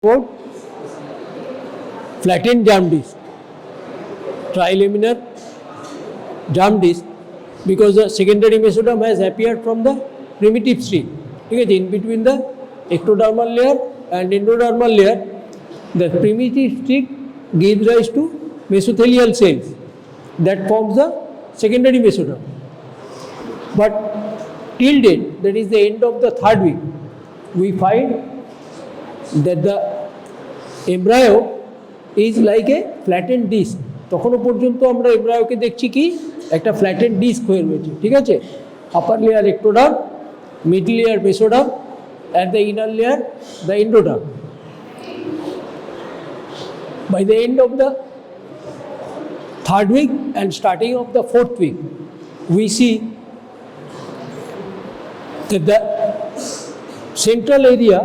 fold flattened germ disc, trilaminar germ disc, because the secondary mesoderm has appeared from the primitive stage. Okay, in between the ectodermal layer and endodermal layer, the primitive stick gives rise to mesothelial cells that forms the secondary mesoderm. But till date, that is the end of the third week, we find that the embryo is like a flattened disc. তখনও পর্যন্ত আমরা এমব্রায়োকে দেখছি কি একটা flattened disk হয়ে রয়েছে, ঠিক আছে? আপার layer ectoderm, mid layer mesoderm, and the inner layer the endoderm. By the end of the third week and starting of the fourth week, we see that the central area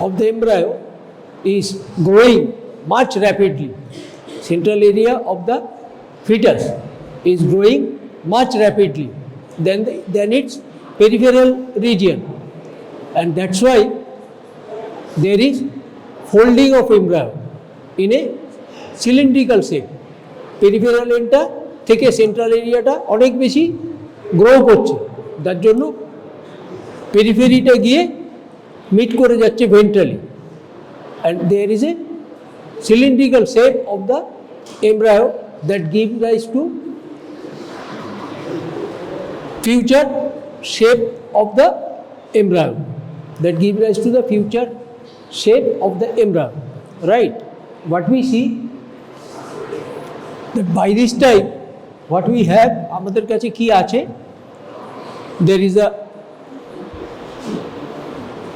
of the embryo is growing much rapidly. Central area of the fetus is growing much rapidly than its peripheral region, and that's why there is folding of embryo in a cylindrical shape. Peripheral এন্ডটা থেকে central এরিয়াটা অনেক বেশি grow করছে, তার জন্য পেরিফেরিটা গিয়ে meet করে যাচ্ছে ভেন্ট্রালি, and there is a cylindrical shape of the embryo that gives rise to future shape of the embryo, that gives rise to the future shape of the embryo, right? What we see that by this time what we have, আমাদের কাছে কি আছে, there is a,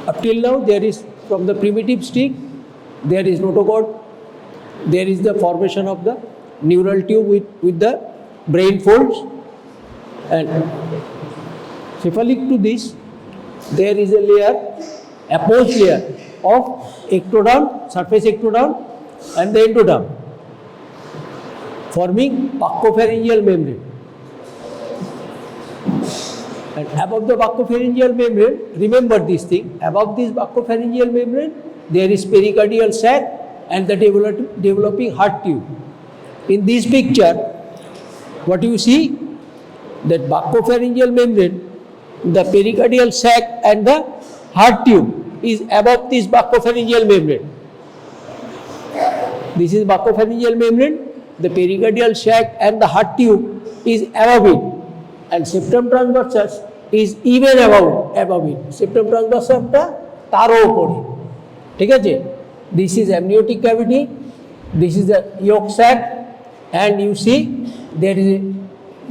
up till now there is, from the primitive stick there is notochord, there is the formation of the neural tube with the brain folds, and cephalic to this there is a layer, approach layer of ectoderm, surface ectoderm and the endoderm, forming buccopharyngeal membrane. And above the buccopharyngeal membrane, remember this thing, above this buccopharyngeal membrane there is pericardial sac and the developing heart tube. In this picture, what you see, that buccopharyngeal membrane, the pericardial sac and the heart tube is above this buccopharyngeal membrane. This is buccopharyngeal membrane, the pericardial sac and the heart tube is above it, and septum transversus is even above it. Septum transversus টা তারও উপরে, ঠিক আছে? This is amniotic cavity, this is the yolk sac, and you see there is a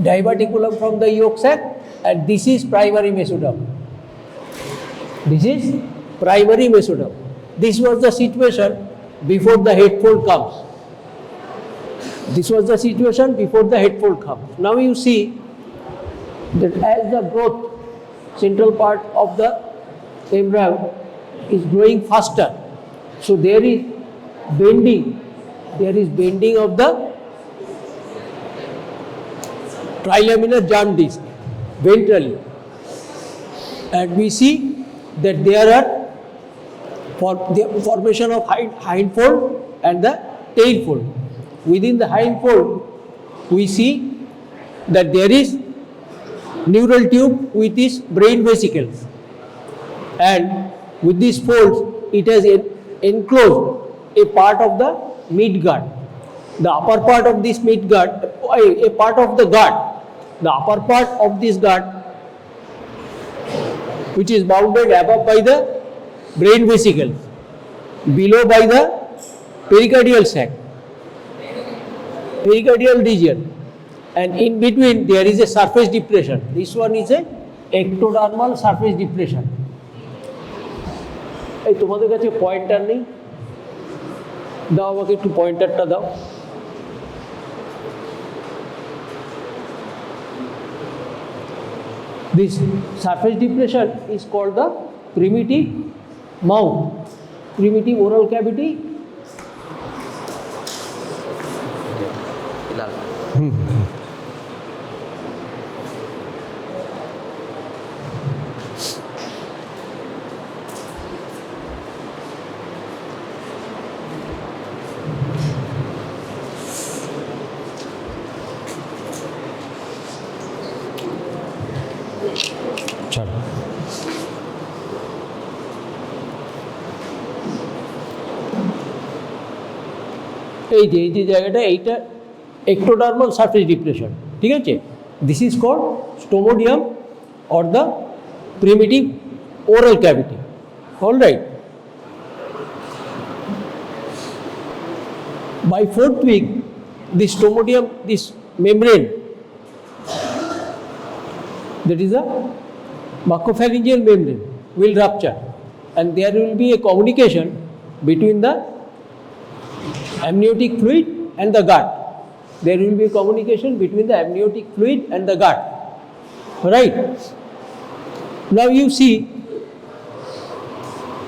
diverticulum from the yolk sac, and this is primary mesoderm. This is primary mesoderm. This was the situation before the head fold comes. This was the situation before the head fold comes. Now you see that as the growth, central part of the embryo is growing faster, so there is bending of the trilaminar germ disc ventrally, and we see that there are the formation of hind fold and the tail fold. Within the hind fold we see that there is neural tube with its brain vesicles, and with these folds it has enclosed a part of the midgut. The upper part of this midgut, a part of the gut, the upper part of this gut, which is bounded above by the brain vesicles, below by the pericardial sac, pericardial region, and in between there is a surface depression. This one is a ectodermal surface depression. এই তোমাদের কাছে pointer নেই? দাও আমাকে একটু পয়েন্টারটা দাও। This surface depression is called the primitive mouth, primitive oral cavity. এই যে জায়গাটা এইটা ectodermal surface depression, ঠিক আছে? This is called stomodeum or the primitive oral cavity. All right. By fourth week, this stomodeum, this membrane, that is a buccopharyngeal membrane, will rupture, and there will be a communication between the amniotic fluid and the gut. There will be a communication between the amniotic fluid and the gut. Right? Now you see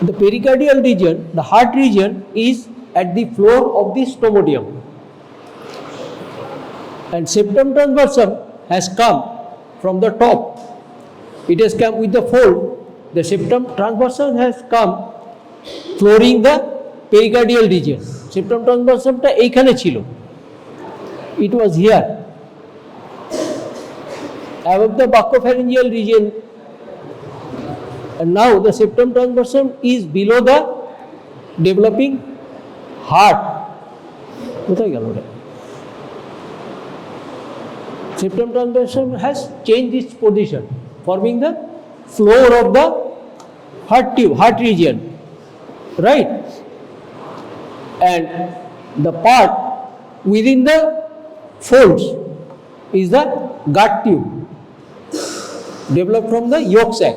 the pericardial region, the heart region, is at the floor of the stomodeum, and septum transversum has come from the top. It has come with the fold. The septum transversum has come flooring the pericardial region. Septum transversum ta এইখানে ছিল. It was here above the buccopharyngeal region, and now the septum transversum is below the developing heart. কোথায় গেল ওটা? Septum transversum has changed its position, forming the floor of the heart tube, heart region, right? And the part within the folds is the gut tube, developed from the yolk sac.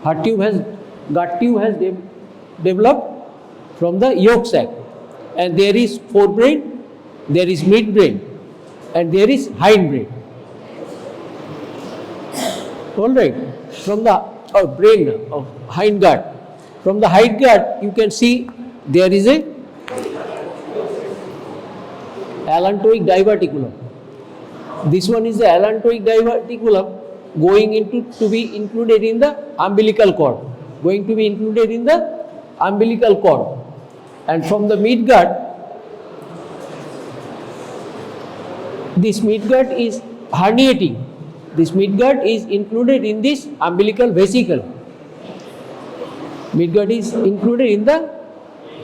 Gut tube has developed from the yolk sac, and there is forebrain, there is midbrain, and there is hindbrain. All right. From the brain of hindgut, from the hindgut you can see there is a allantoic diverticulum. This one is the allantoic diverticulum going to be included in the umbilical cord, and from the midgut, this midgut is herniating. This midgut is included in this umbilical vesicle. Midgut is included in the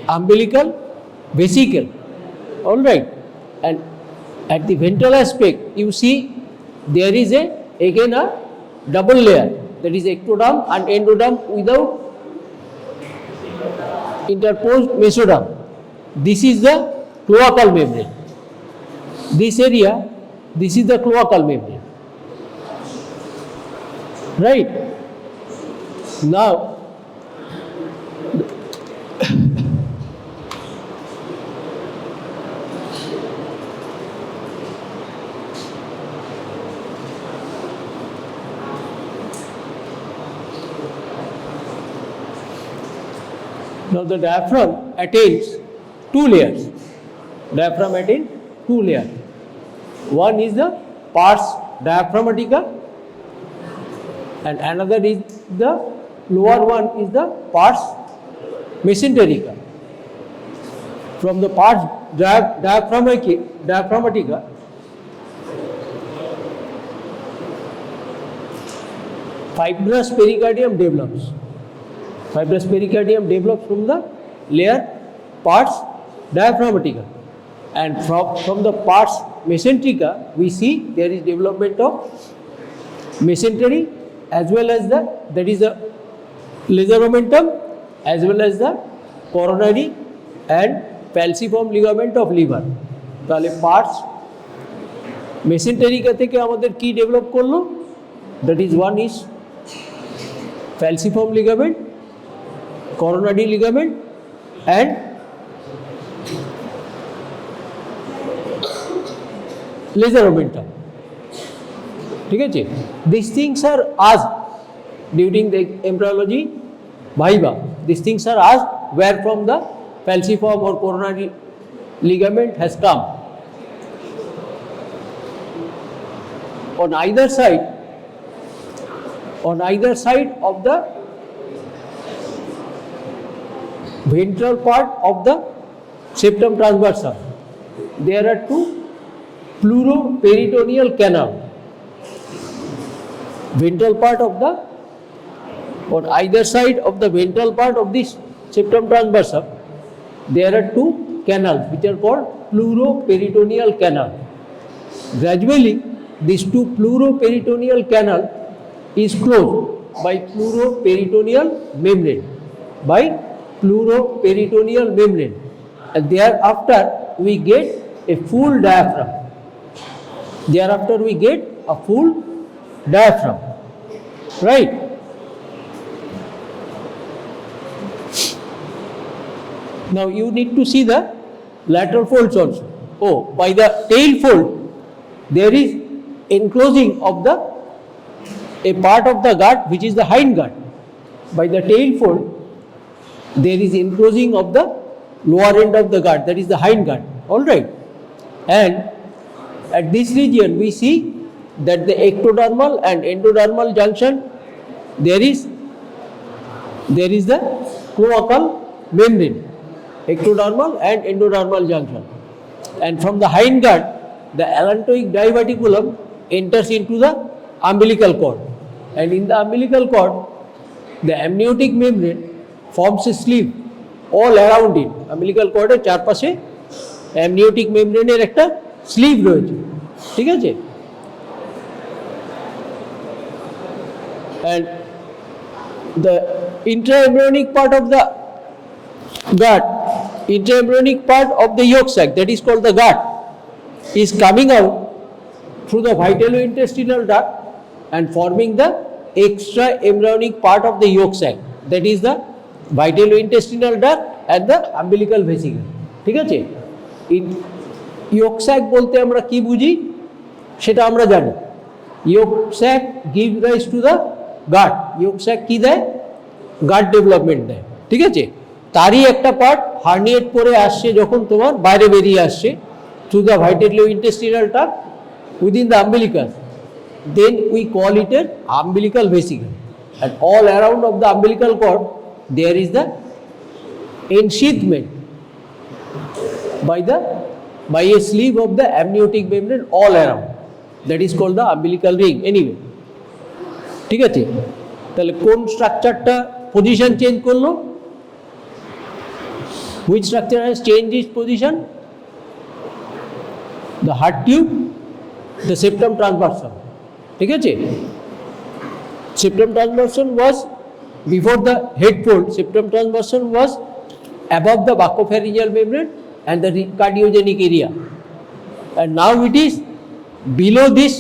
umbilical vesicle. All right. And at the ventral aspect, you see there is again a double layer, that is ectoderm and endoderm without interposed mesoderm. This is the cloacal membrane. This area, this is the cloacal membrane. Right? Now, the diaphragm attains two layers. One is the pars diaphragmatica, and another is the lower one is the pars mesenterica. From the pars diaphragmatica, fibrous pericardium develops. Fibrous pericardium develops from the layer pars diaphragmatica, and from the pars mesenterica we see there is development of mesentery, as well as that is the ligamentum, as well as the coronary and falciform ligament of liver. তাহলে parts মেসেন্টেরিকা থেকে আমাদের কি develop করলো? That is one is falciform ligament, coronary ligament, and ligamentum. ঠিক আছে? These things are asked during the embryology viva. These things are asked where from the falciform or coronary ligament has come. On either side of the ventral part of the septum transversum, there are two pleuroperitoneal canal. Ventral part of the, on either side of the ventral part of this septum transversum, there are two canals which are called pleuroperitoneal canal. Gradually, this two pleuroperitoneal canal is closed by pleuroperitoneal membrane, and thereafter we get a full diaphragm. Right? Now you need to see the lateral folds also. Oh, by the tail fold, there is enclosing of a part of the gut which is the hindgut. By the tail fold, there is enclosing of the lower end of the gut, that is the hindgut. All right. And at this region, we see that the ectodermal and endodermal junction, there is the cloacal membrane, ectodermal and endodermal junction. And from the hindgut, the allantoic diverticulum enters into the umbilical cord. And in the umbilical cord, the amniotic membrane forms a sleeve all around it. Umbilical cord এর চারপাশে amniotic membrane এর একটা sleeve রয়েছে, ঠিক আছে? And the intraembryonic part of the gut, intraembryonic part of the yolk sac, that is called the gut, is coming out through the vitalointestinal duct and forming the extra embryonic part of the yolk sac, that is the vitalointestinal duct and the umbilical vesicle. ঠিক আছে? yolk sac বলতে আমরা কি বুঝি সেটা আমরা জানি। yolk sac gives rise to the gut. yolk sac কি দেয়? gut development দেয়, ঠিক আছে? তারই একটা পার্ট হার্নিয়েট করে আসছে যখন তোমার বাইরে বেরিয়ে আসছে through the vitalointestinal duct within the umbilicus, then we call it an umbilical vesicle. And all around of the umbilical cord there is the ensheathment by a sleeve of the amniotic membrane all around, that is called the umbilical ring. Anyway, ঠিক আছে? তাহলে কোন স্ট্রাকচারটা position change করলো? Which structure has changed its position? The heart tube, the septum transversum. ঠিক আছে? Septum transversum was before the head fold. Septum transversum was above the buccopharyngeal membrane and the cardiogenic area, and now it is below this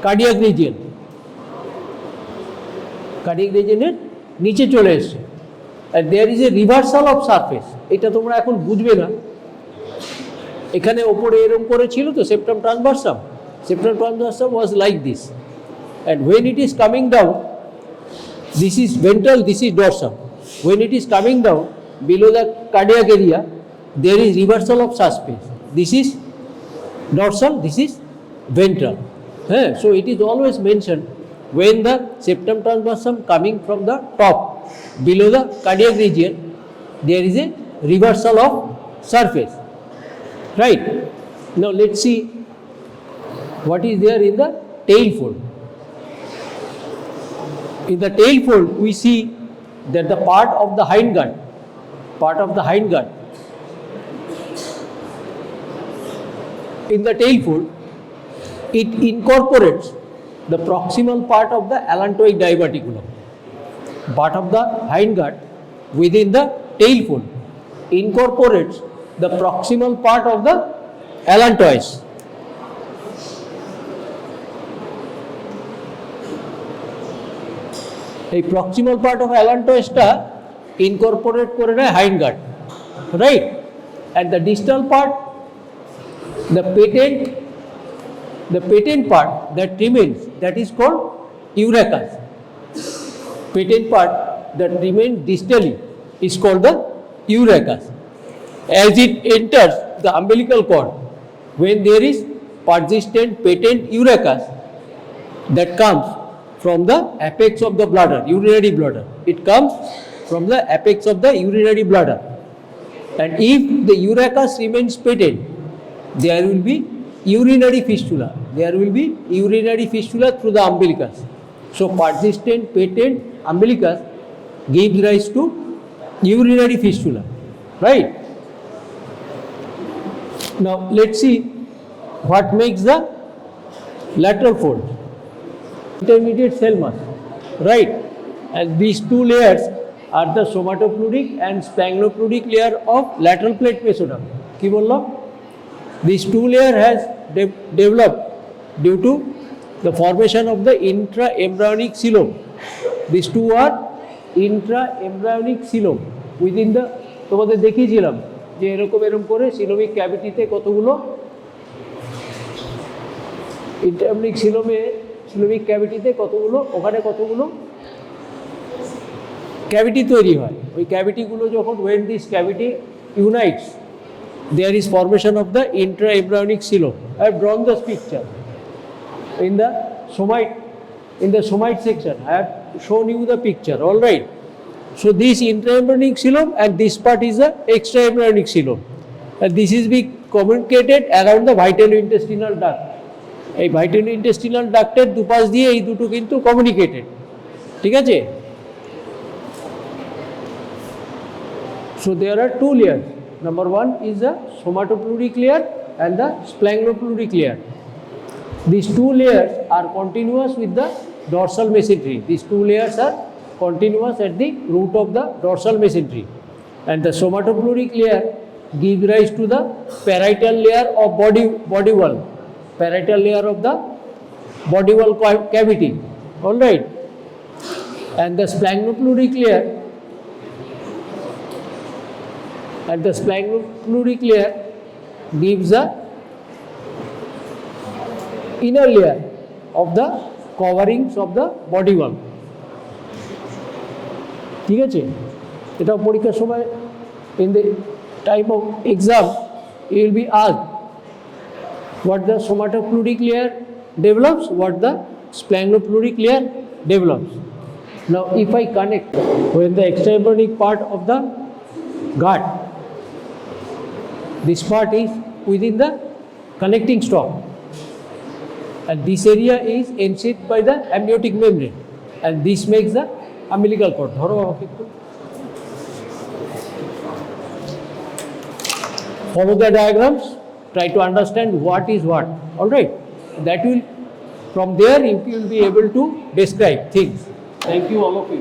cardiac region. Cardiac region এর নিচে চলে এসেছে, and there is a reversal of surface. এটা তোমরা এখন বুঝবে না। এখানে ওপরে এরকম করে ছিল তো septum transversum. Septum transversum was like this, and when it is coming down, this is ventral, this is dorsum. When it is coming down below the cardiac area, there is reversal of surface. This is dorsal, this is ventral. So it is always mentioned when the septum transversum coming from the top below the cardiac region, there is a reversal of surface. Right? Now let's see what is there in the tail fold. In the tail fold, we see that the part of the hindgut, in the tail fold, it incorporates the proximal part of the allantoic diverticulum. Part of the hindgut within the tail fold incorporates the proximal part of the allantois. এই proximal part of অ্যালান্টোয়েসটা incorporate করে নেয় hindgut, right? And the distal part, the patent part that remains, that is called urachus. Patent part that remains distally is called the urachus. As it enters the umbilical cord, when there is persistent patent urachus that comes from the apex of the bladder, urinary bladder. It comes from the apex of the urinary bladder. And if the urachus remains patent, there will be urinary fistula. There will be urinary fistula through the umbilicus. So persistent patent umbilicus gives rise to urinary fistula, right? Now let's see what makes the lateral fold. Intermediate cell mass, right? And these two layers are the somatopleuric and sphingopleuric layer of lateral plate mesoderm. কি বললাম? These two layers has developed due to the formation of the intra-embryonic coelom. These two are intra-embryonic coelom within the, তোমাদের দেখিয়েছিলাম যে এরকম করে coelomic ক্যাভিটিতে কতগুলো ইন্টারমিক coelomic ক্যাভিটিতে কতগুলো, ওখানে কতগুলো ক্যাভিটি তৈরি হয়। ওই ক্যাভিটিগুলো যখন when this cavity unites, there is formation of the intra-embryonic coelom. I have drawn this picture in the somite section. I have shown you the picture, all right. So this intra-embryonic coelom and this part is the extra-embryonic coelom, and this is being communicated around the vitalointestinal duct. এই vitalointestinal ducter দুপাশ দিয়ে এই দুটো কিন্তু communicated, ঠিক আছে? So there are two layers. Number one is the somatopleuric layer and the sphingopleuric layer. These two layers are continuous with the dorsal mesentery. These two layers are continuous at the root of the dorsal mesentery, and the somatopleuric layer gives rise to the parietal layer of body wall, parietal layer of the body wall cavity, all right. And the sphingopleuric layer gives the inner layer of the coverings of the body wall. ঠিক আছে? এটা পরীক্ষার সময় in the time of exam you will be asked what the somatopleuric layer develops, what the sphingopleuric layer develops. Now if I connect when the extraembryonic part of the gut, this part is within the connecting stalk, and this area is encased by the amniotic membrane, and this makes the umbilical cord. ধরো আমাকে একটু follow the diagrams, try to understand what is what, all right. That will, from there you will be able to describe things. Thank you all of you.